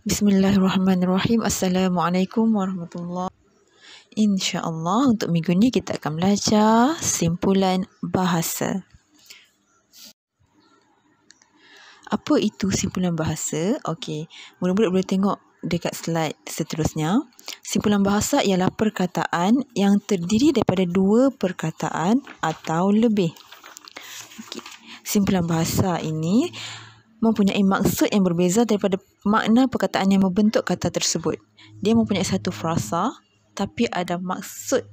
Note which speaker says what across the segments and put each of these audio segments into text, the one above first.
Speaker 1: Bismillahirrahmanirrahim. Assalamualaikum warahmatullahi. InsyaAllah untuk minggu ni kita akan belajar simpulan bahasa. Apa itu simpulan bahasa? Okey, murid-murid boleh tengok dekat slide seterusnya. Simpulan bahasa ialah perkataan yang terdiri daripada dua perkataan atau lebih. Okey. Simpulan bahasa ini mempunyai maksud yang berbeza daripada makna perkataan yang membentuk kata tersebut. Dia mempunyai satu frasa tapi ada maksud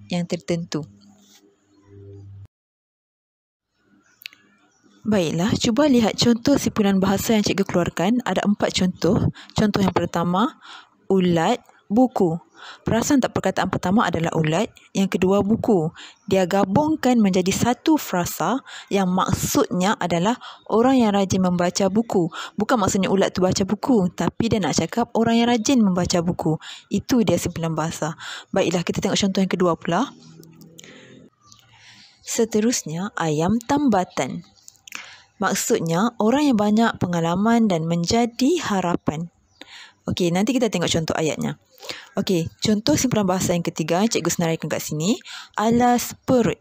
Speaker 1: yang tertentu. Baiklah, cuba lihat contoh simpulan bahasa yang cikgu keluarkan. Ada 4 contoh. Contoh yang pertama, ulat, buku. Perasan tak perkataan pertama adalah ulat, yang kedua buku. Dia gabungkan menjadi satu frasa yang maksudnya adalah orang yang rajin membaca buku. Bukan maksudnya ulat tu baca buku, tapi dia nak cakap orang yang rajin membaca buku. Itu dia simpulan bahasa. Baiklah, kita tengok contoh yang kedua pula. Seterusnya, ayam tambatan. Maksudnya orang yang banyak pengalaman dan menjadi harapan. Okey, nanti kita tengok contoh ayatnya. Okey, contoh simpulan bahasa yang ketiga cikgu senaraikan kat sini. Alas perut.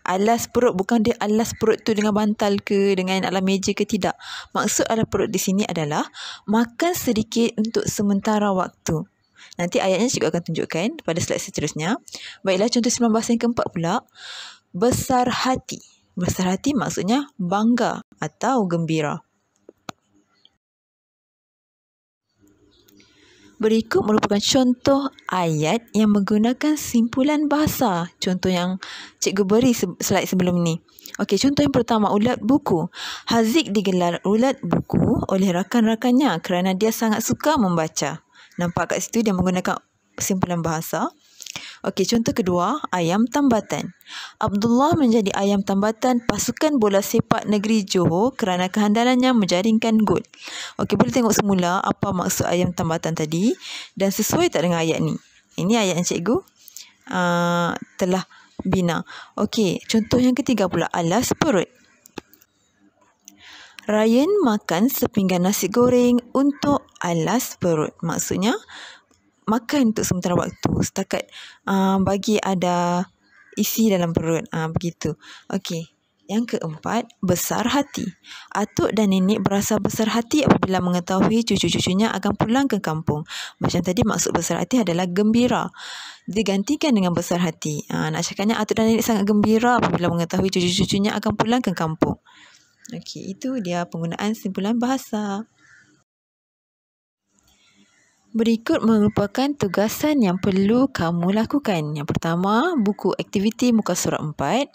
Speaker 1: Alas perut bukan dia alas perut tu dengan bantal ke, dengan alas meja ke, tidak. Maksud alas perut di sini adalah makan sedikit untuk sementara waktu. Nanti ayatnya cikgu akan tunjukkan pada slide seterusnya. Baiklah, contoh simpulan bahasa yang keempat pula. Besar hati. Besar hati maksudnya bangga atau gembira. Berikut merupakan contoh ayat yang menggunakan simpulan bahasa. Contoh yang cikgu beri slide sebelum ni. Okey, contoh yang pertama, ulat buku. Haziq digelar ulat buku oleh rakan-rakannya kerana dia sangat suka membaca. Nampak kat situ dia menggunakan simpulan bahasa. Okey, contoh kedua, ayam tambatan. Abdullah menjadi ayam tambatan pasukan bola sepak negeri Johor kerana kehandalannya menjaringkan gol. Okey, boleh tengok semula apa maksud ayam tambatan tadi dan sesuai tak dengan ayat ni. Ini ayat yang cikgu telah bina. Okey, contoh yang ketiga pula, alas perut. Ryan makan sepinggan nasi goreng untuk alas perut. Maksudnya makan untuk sementara waktu setakat bagi ada isi dalam perut, begitu. Okey, yang keempat, besar hati. Atuk dan nenek berasa besar hati apabila mengetahui cucu-cucunya akan pulang ke kampung. Macam tadi, maksud besar hati adalah gembira. Digantikan dengan besar hati. Nak cakapnya atuk dan nenek sangat gembira apabila mengetahui cucu-cucunya akan pulang ke kampung. Okey, itu dia penggunaan simpulan bahasa. Berikut merupakan tugasan yang perlu kamu lakukan. Yang pertama, buku aktiviti muka surat 4.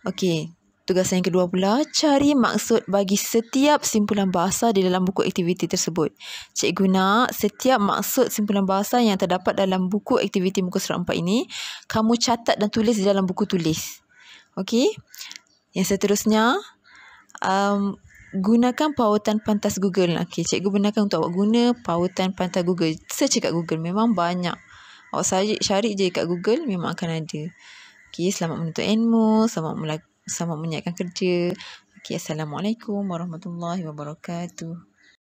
Speaker 1: Okey, tugasan yang kedua pula, cari maksud bagi setiap simpulan bahasa di dalam buku aktiviti tersebut. Cikgu nak setiap maksud simpulan bahasa yang terdapat dalam buku aktiviti muka surat 4 ini, kamu catat dan tulis di dalam buku tulis. Okey, yang seterusnya, gunakan pautan pantas Google. Okey, cikgu benarkan untuk awak guna pautan pantas Google. Search kat Google, memang banyak. Awak cari je kat Google, memang akan ada. Okey, selamat menuntut ilmu, selamat menyiapkan kerja. Okey, Assalamualaikum warahmatullahi wabarakatuh.